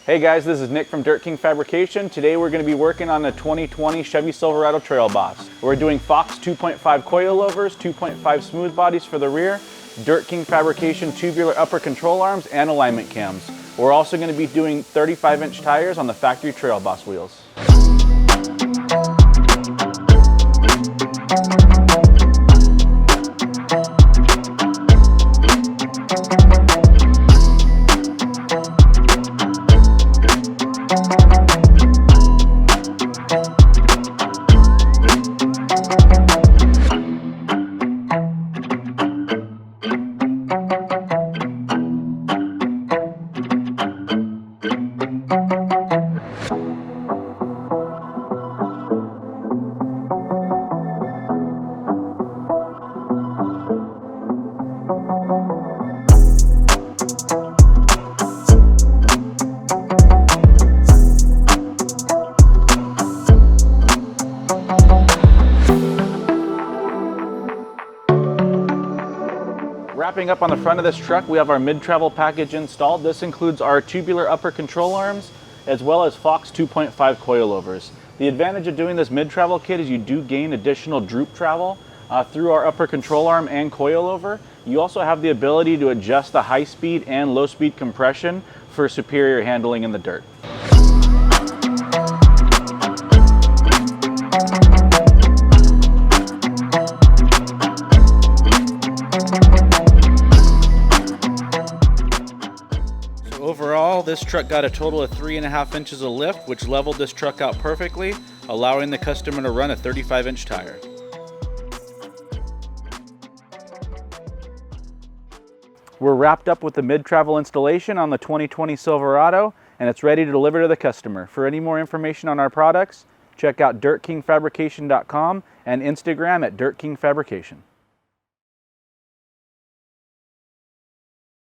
Hey guys, this is Nick from Dirt King Fabrication. Today we're going to be working on the 2020 Chevy Silverado Trail Boss. We're doing Fox 2.5 coilovers, 2.5 smooth bodies for the rear, Dirt King Fabrication tubular upper control arms, and alignment cams. We're also going to be doing 35-inch tires on the factory Trail Boss wheels. Wrapping up on the front of this truck, we have our mid-travel package installed. This includes our tubular upper control arms as well as Fox 2.5 coilovers. The advantage of doing this mid-travel kit is you do gain additional droop travel through our upper control arm and coilover. You also have the ability to adjust the high-speed and low-speed compression for superior handling in the dirt. Overall, this truck got a total of 3.5 inches of lift, which leveled this truck out perfectly, allowing the customer to run a 35-inch tire. We're wrapped up with the mid-travel installation on the 2020 Silverado, and it's ready to deliver to the customer. For any more information on our products, check out dirtkingfabrication.com and Instagram at dirtkingfabrication.